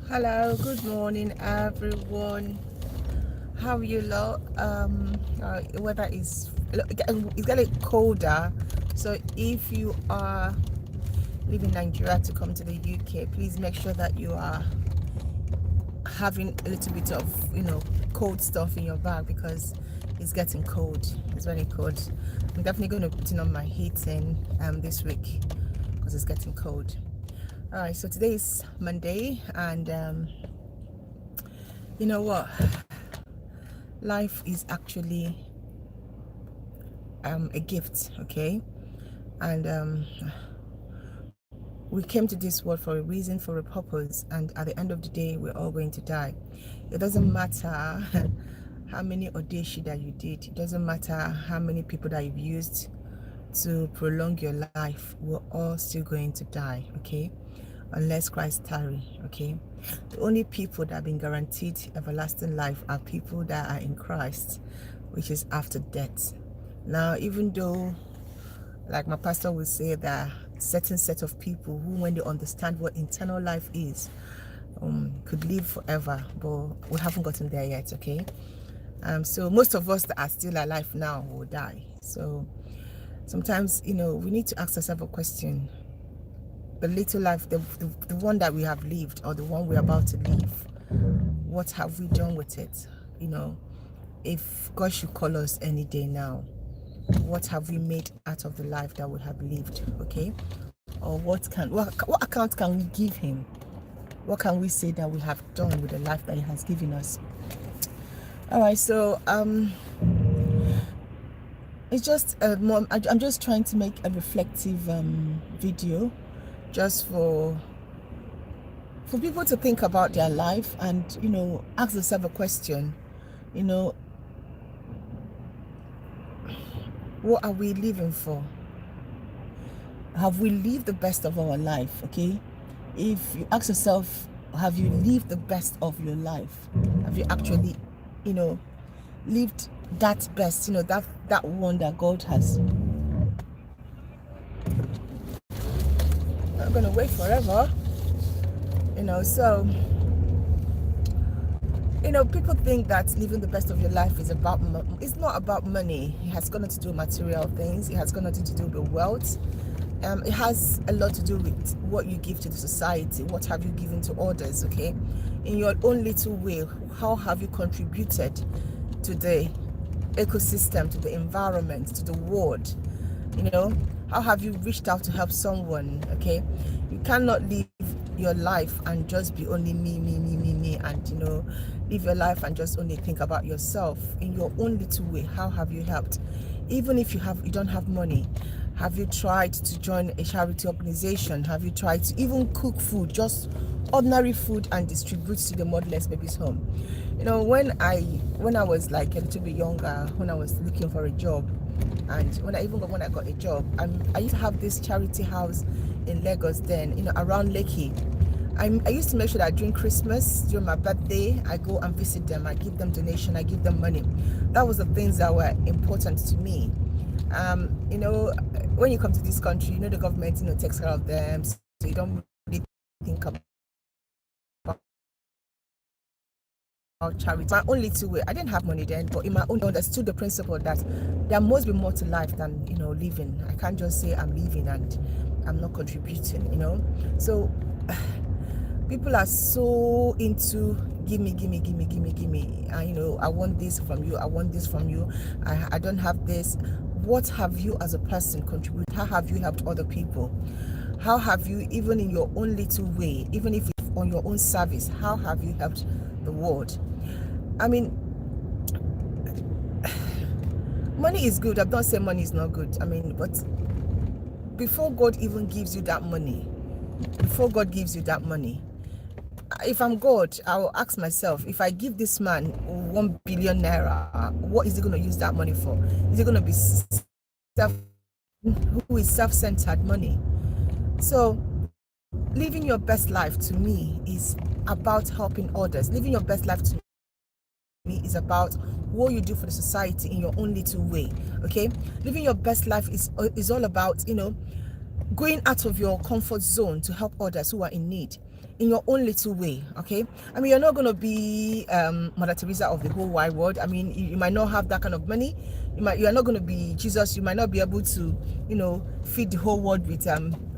Hello, good morning, everyone. How are you lot? Weather is it's getting colder, so if you are leaving Nigeria to come to the UK, please make sure that you are having a little bit of cold stuff in your bag because it's getting cold. It's very cold. I'm definitely going to put on my heating this week because it's getting cold. All right, so today is Monday, and you know what? Life is actually a gift, okay? And we came to this world for a reason, for a purpose, and at the end of the day, we're all going to die. It doesn't matter how many audacious that you did. It doesn't matter how many people that you've used to prolong your life. We're all still going to die, okay? Unless Christ tarry, okay? The only people that have been guaranteed everlasting life are people that are in Christ, which is after death. Now, even though, like my pastor would say, that certain set of people who, when they understand what eternal life is, could live forever, but we haven't gotten there yet, okay? So most of us that are still alive now will die. So sometimes, we need to ask ourselves a question. The little life, the one that we have lived, or the one we're about to live, what have we done with it? If God should call us any day now, what have we made out of the life that we have lived? Okay, or what account can we give him? What can we say that we have done with the life that he has given us? All right, so it's just I'm just trying to make a reflective video, just for people to think about their life and ask themselves a question. What are we living for? Have we lived the best of our life? Okay, if you ask yourself, have you lived the best of your life? Have you actually lived that best, that one that God has? I'm gonna wait forever, so people think that living the best of your life is about it's not about money. It has got nothing to do with material things. It has got nothing to do with wealth. It has a lot to do with what you give to the society. What have you given to others? Okay, in your own little way, how have you contributed to the ecosystem, to the environment, to the world? How have you reached out to help someone? Okay, you cannot live your life and just be only me, and live your life and just only think about yourself. In your own little way, how have you helped? Even if you don't have money, have you tried to join a charity organization? Have you tried to even cook food, just ordinary food, and distribute to the motherless babies home? When I was like a little bit younger, when I was looking for a job, and when I got a job, I used to have this charity house in Lagos then, around Lekki. I used to make sure that during Christmas, during my birthday, I go and visit them. I give them donation. I give them money. That was the things that were important to me. When you come to this country, the government, takes care of them, so you don't really think about charity. My own little way, I didn't have money then, but in my own, I understood the principle that there must be more to life than living. I can't just say I'm living and I'm not contributing. So people are so into give me, and I want this from you, I want this from you, I don't have this. What have you as a person contributed? How have you helped other people? How have you, even in your own little way, even if it's on your own service, how have you helped the world? I mean, money is good. I'm not saying money is not good. I mean, but before God even gives you that money, if I'm God, I will ask myself, if I give this man 1 billion naira, what is he going to use that money for? Is it going to be self-centered money? So living your best life to me is about helping others. Living your best life to me is about what you do for the society in your own little way. Okay, living your best life is all about going out of your comfort zone to help others who are in need in your own little way. Okay, I mean, you're not going to be Mother Teresa of the whole wide world. I mean, you might not have that kind of money. You're not going to be Jesus. You might not be able to, feed the whole world with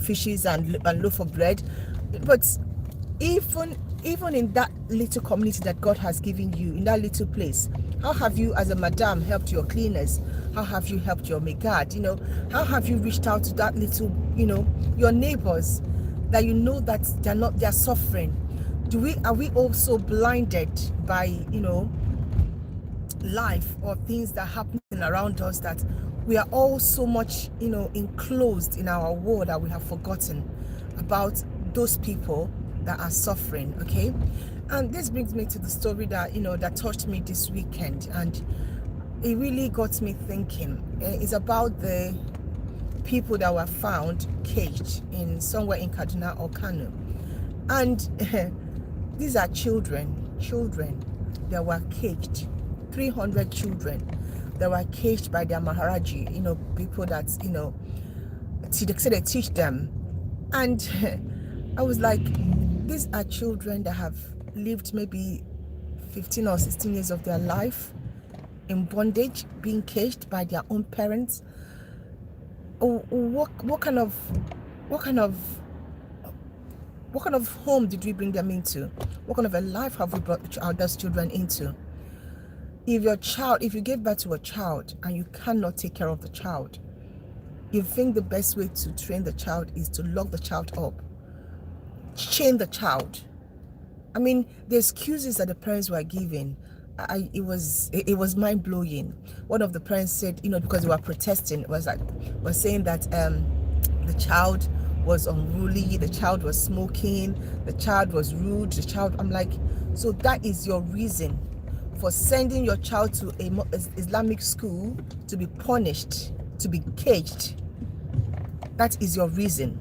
fishes and loaf of bread. But even in that little community that God has given you, in that little place, how have you as a madam helped your cleaners? How have you helped your maid? How have you reached out to that little, your neighbors that that they're suffering? Are we also blinded by, life or things that happen around us, that we are all so much, enclosed in our world that we have forgotten about those people that are suffering? Okay, and this brings me to the story that that touched me this weekend, and it really got me thinking. It's about the people that were found caged in somewhere in Kaduna or Kano, and these are children that were caged. 300 children that were caged by their Maharaji, people that they teach them. And I was like, these are children that have lived maybe 15 or 16 years of their life in bondage, being caged by their own parents. What kind of home did we bring them into? What kind of a life have we brought those children into? If you give birth to a child and you cannot take care of the child, you think the best way to train the child is to lock the child up, chain the child. I mean, the excuses that the parents were giving, it was mind blowing. One of the parents said, because they were protesting, was saying that the child was unruly, the child was smoking, the child was rude, I'm like, so that is your reason for sending your child to a Islamic school to be punished, to be caged? That is your reason.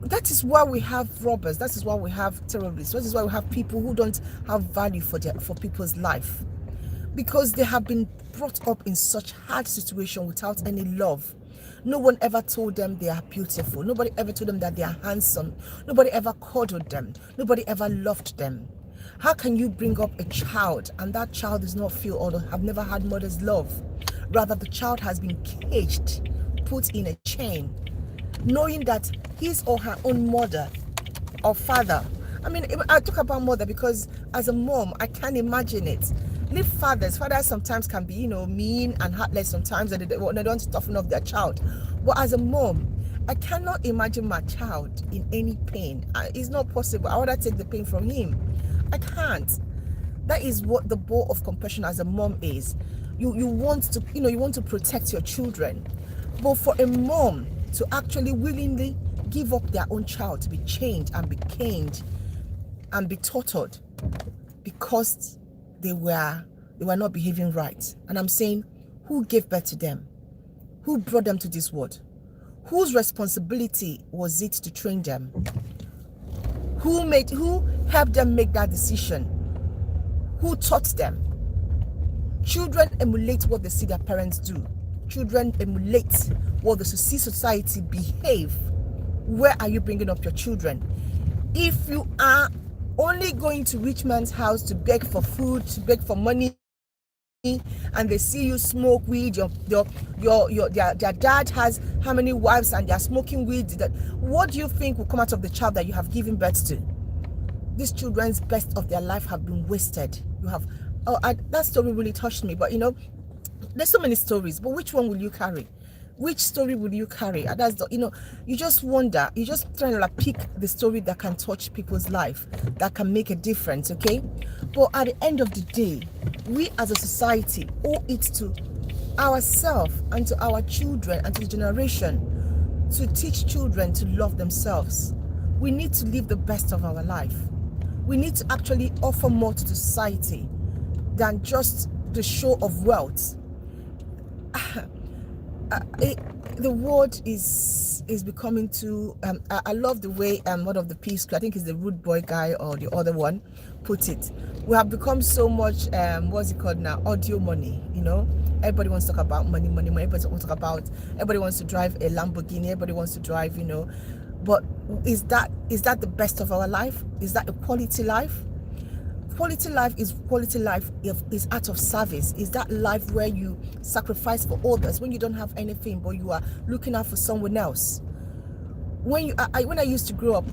That is why we have robbers. That is why we have terrorists. That is why we have people who don't have value for people's life, because they have been brought up in such hard situation without any love. No one ever told them they are beautiful. Nobody ever told them that they are handsome. Nobody ever cuddled them. Nobody ever loved them. How can you bring up a child and that child does not feel or have never had mother's love? Rather, the child has been caged, put in a chain, knowing that his or her own mother or father, I mean, I talk about mother because as a mom, I can't imagine it. Leave fathers sometimes can be, mean and heartless sometimes, and they don't toughen up their child. But as a mom, I cannot imagine my child in any pain. It's not possible. I rather take the pain from him. I can't. That is what the ball of compassion as a mom is. You want to protect your children, but for a mom to actually willingly give up their own child to be chained and be caned and be tortured because they were not behaving right. And I'm saying, who gave birth to them? Who brought them to this world? Whose responsibility was it to train them? Who helped them make that decision? Who taught them? Children emulate what they see their parents do. Children emulate what they see society behave. Where are you bringing up your children? If you are only going to rich man's house to beg for food, to beg for money, and they see you smoke weed, their dad has how many wives and they're smoking weed, what do you think will come out of the child that you have given birth to? These children's best of their life have been wasted. That story really touched me. But there's so many stories, but which one will you carry? Which story will you carry? And that's you just wonder. You just trying to pick the story that can touch people's life, that can make a difference. Okay, but at the end of the day, we as a society owe it to ourselves and to our children and to the generation to teach children to love themselves. We need to live the best of our life. We need to actually offer more to the society than just the show of wealth. The world is becoming too I love the way one of the Peace Corps, I think it's the Rude Boy guy or the other one, put it. We have become so much what's it called now, audio money. Everybody wants to talk about money, money, money. Everybody wants to drive a Lamborghini. Everybody wants to drive, but is that the best of our life? Is that a quality life? Quality life is out of service. Is that life where you sacrifice for others when you don't have anything, but you are looking out for someone else? When I used to grow up,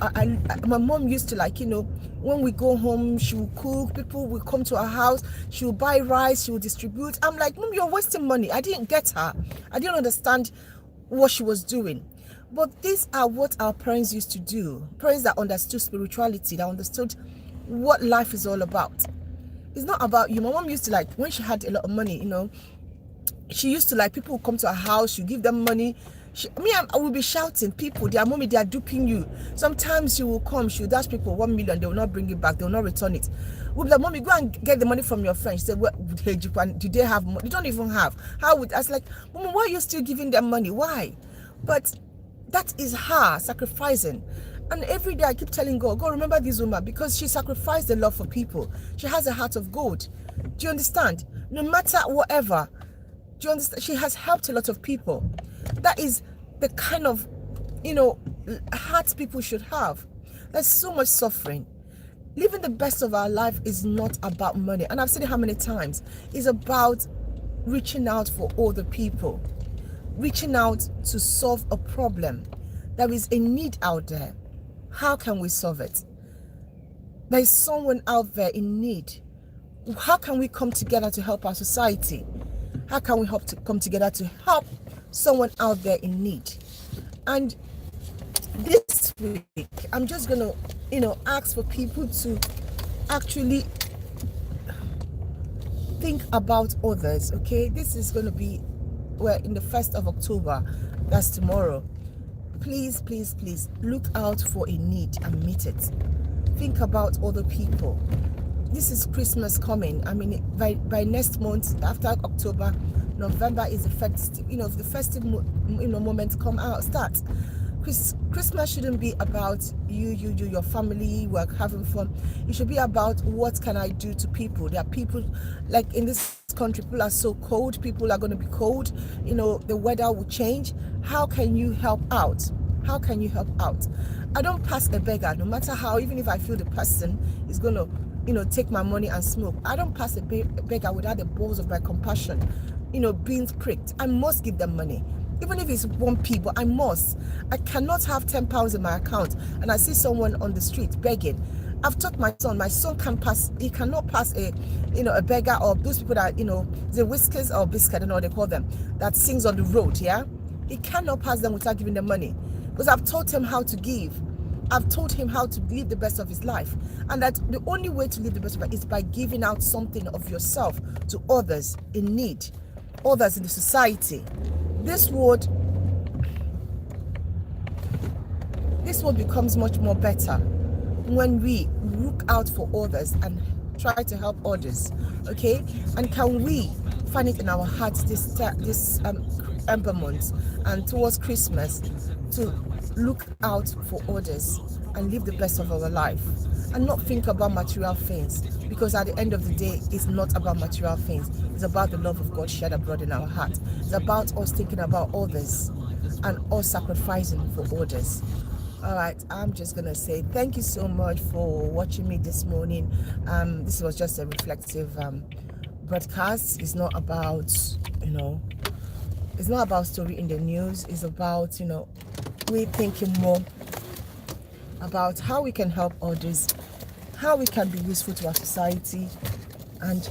my mom used to, like, when we go home, she will cook, people will come to our house, she will buy rice, she will distribute. I'm like, Mom, you're wasting money. I didn't get her. I didn't understand what she was doing. But these are what our parents used to do. Parents that understood spirituality, that understood what life is all about. It's not about you. My mom used to, like, when she had a lot of money, she used to, like, people would come to her house, you give them money. I will be shouting, people, their mommy, they are duping you. Sometimes she will come, she will dash people 1 million, they will not bring it back, they will not return it. We'll be like, Mommy, go and get the money from your friend. She said, well, do they have money? They don't even have. How would I was like, Mom, why are you still giving them money? Why? But that is her sacrificing. And every day I keep telling God, remember this woman, because she sacrificed a lot for people. She has a heart of gold. Do you understand? No matter whatever, do you understand? She has helped a lot of people. That is the kind of, heart people should have. There's so much suffering. Living the best of our life is not about money. And I've said it how many times. It's about reaching out for other people. Reaching out to solve a problem. There is a need out there. How can we solve it? There is someone out there in need. How can we come together to help our society? How can we come together to help someone out there in need? And this week, I'm just gonna, ask for people to actually think about others. Okay, this is gonna be, we're in the 1st of October. That's tomorrow. Please, please, please look out for a need and meet it. Think about other people. This is Christmas coming. I mean, by next month, after October, November is the festive moment start. Christmas shouldn't be about you, your family, work, having fun. It should be about what can I do to people. There are people, like in this country, people are so cold. People are going to be cold. The weather will change. How can you help out? How can you help out? I don't pass a beggar, no matter how, even if I feel the person is going to, take my money and smoke. I don't pass a beggar without the balls of my compassion, being pricked. I must give them money. Even if it's 1p, but I must. I cannot have 10 pounds in my account and I see someone on the street begging. I've taught my son he cannot pass a beggar, or those people that, the whiskers or biscuit, I don't know what they call them, that sings on the road, yeah? He cannot pass them without giving them money. Because I've taught him how to give. I've taught him how to live the best of his life. And that the only way to live the best of it is by giving out something of yourself to others in need, others in the society. This world becomes much more better when we look out for others and try to help others. Okay? And can we find it in our hearts this Ember month and towards Christmas to look out for others and live the best of our life and not think about material things, because at the end of the day, it's not about material things. It's about the love of God shed abroad in our heart. It's about us thinking about others and us sacrificing for others. All right, I'm just gonna say thank you so much for watching me this morning. This was just a reflective broadcast. It's not about it's not about story in the news. It's about we thinking more about how we can help others, how we can be useful to our society, and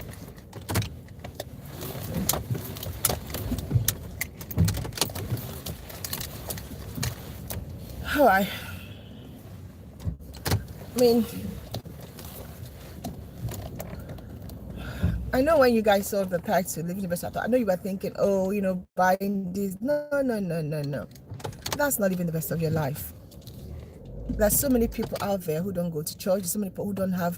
all right. I mean, I know when you guys saw the title, Living the Best Life, I know you were thinking, oh, buying this. No. That's not living the best of your life. There's so many people out there who don't go to church. There's so many people who don't have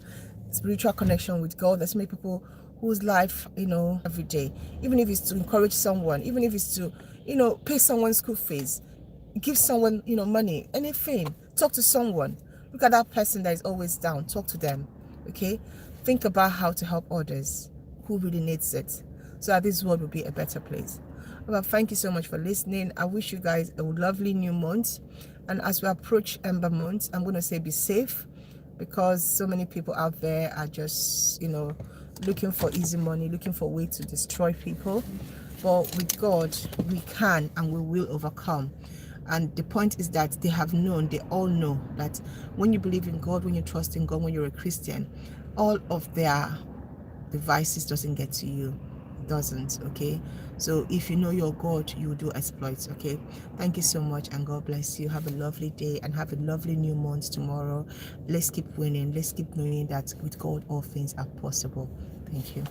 spiritual connection with God. There's so many people whose life, every day, even if it's to encourage someone, even if it's to, pay someone's school fees, give someone, money, anything, talk to someone. Look at that person that is always down. Talk to them, okay? Think about how to help others who really needs it. so that this world will be a better place. Well, thank you so much for listening. I wish you guys a lovely new month. And as we approach Ember Month, I'm going to say be safe, because so many people out there are just, looking for easy money, looking for a way to destroy people. But with God, we can and we will overcome. And the point is that they all know that when you believe in God, when you trust in God, when you're a Christian, all of their devices doesn't get to you. It doesn't. Okay, so if you know your God, you will do exploits. Okay, thank you so much, and God bless you. Have a lovely day and have a lovely new month tomorrow. Let's keep winning. Let's keep knowing that with God all things are possible. Thank you.